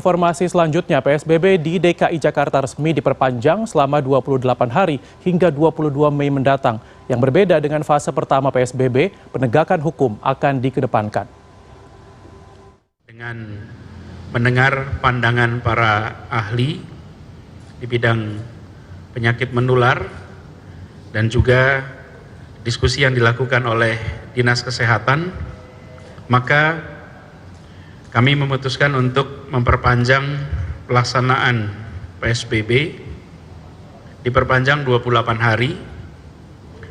informasi selanjutnya, PSBB di DKI Jakarta resmi diperpanjang selama 28 hari hingga 22 Mei mendatang. Yang berbeda dengan fase pertama PSBB, penegakan hukum akan dikedepankan. Dengan mendengar pandangan para ahli di bidang penyakit menular dan juga diskusi yang dilakukan oleh Dinas Kesehatan, maka kami memutuskan untuk memperpanjang pelaksanaan PSBB diperpanjang 28 hari.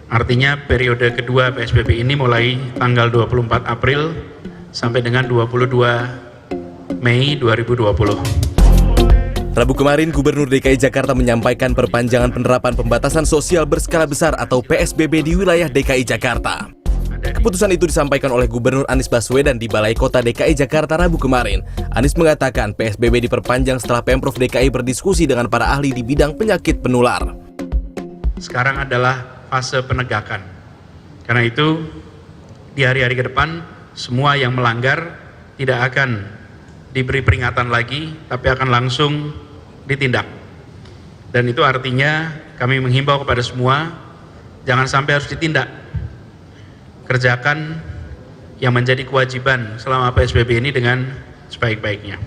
Artinya periode kedua PSBB ini mulai tanggal 24 April sampai dengan 22 Mei 2020. Rabu kemarin, Gubernur DKI Jakarta menyampaikan perpanjangan penerapan pembatasan sosial berskala besar atau PSBB di wilayah DKI Jakarta. Keputusan itu disampaikan oleh Gubernur Anies Baswedan di Balai Kota DKI Jakarta Rabu kemarin. Anies mengatakan PSBB diperpanjang setelah Pemprov DKI berdiskusi dengan para ahli di bidang penyakit penular. Sekarang adalah fase penegakan. Karena itu, di hari-hari ke depan, semua yang melanggar tidak akan diberi peringatan lagi, tapi akan langsung ditindak. Dan itu artinya kami menghimbau kepada semua, jangan sampai harus ditindak. Kerjakan yang menjadi kewajiban selama PSBB ini dengan sebaik-baiknya.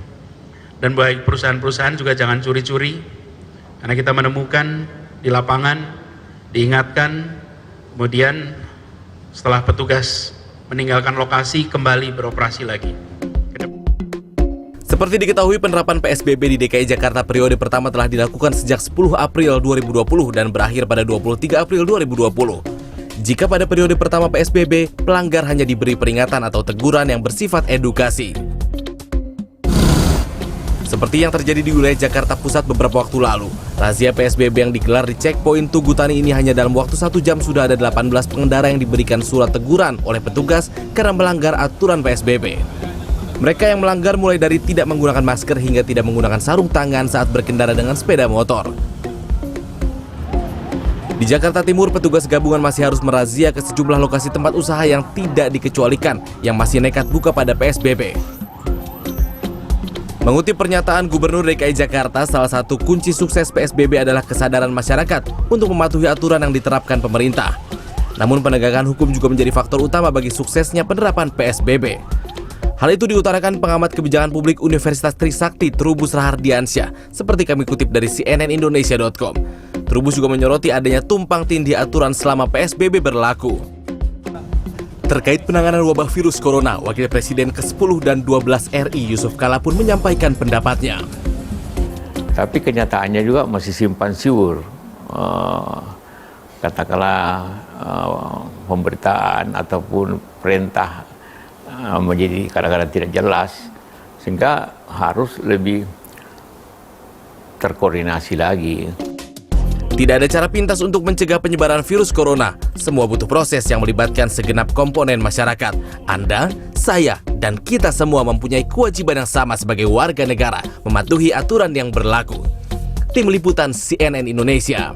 Dan baik perusahaan-perusahaan juga jangan curi-curi, karena kita menemukan di lapangan, diingatkan, kemudian setelah petugas meninggalkan lokasi kembali beroperasi lagi. Seperti diketahui, penerapan PSBB di DKI Jakarta periode pertama telah dilakukan sejak 10 April 2020 dan berakhir pada 23 April 2020. Jika pada periode pertama PSBB, pelanggar hanya diberi peringatan atau teguran yang bersifat edukasi. Seperti yang terjadi di wilayah Jakarta Pusat beberapa waktu lalu, razia PSBB yang digelar di checkpoint Tugu Tani ini hanya dalam waktu 1 jam sudah ada 18 pengendara yang diberikan surat teguran oleh petugas karena melanggar aturan PSBB. Mereka yang melanggar mulai dari tidak menggunakan masker hingga tidak menggunakan sarung tangan saat berkendara dengan sepeda motor. Di Jakarta Timur, petugas gabungan masih harus merazia ke sejumlah lokasi tempat usaha yang tidak dikecualikan, yang masih nekat buka pada PSBB. Mengutip pernyataan Gubernur DKI Jakarta, salah satu kunci sukses PSBB adalah kesadaran masyarakat untuk mematuhi aturan yang diterapkan pemerintah. Namun penegakan hukum juga menjadi faktor utama bagi suksesnya penerapan PSBB. Hal itu diutarakan pengamat kebijakan publik Universitas Trisakti, Trubus Rahardiansyah, seperti kami kutip dari cnnindonesia.com. Trubus juga menyoroti adanya tumpang tindih aturan selama PSBB berlaku. Terkait penanganan wabah virus corona, Wakil Presiden ke-10 dan 12 RI Yusuf Kala pun menyampaikan pendapatnya. Tapi kenyataannya juga masih simpang siur. Katakanlah pemberitaan ataupun perintah menjadi kadang-kadang tidak jelas, sehingga harus lebih terkoordinasi lagi. Tidak ada cara pintas untuk mencegah penyebaran virus corona. Semua butuh proses yang melibatkan segenap komponen masyarakat. Anda, saya, dan kita semua mempunyai kewajiban yang sama sebagai warga negara, mematuhi aturan yang berlaku. Tim Liputan CNN Indonesia.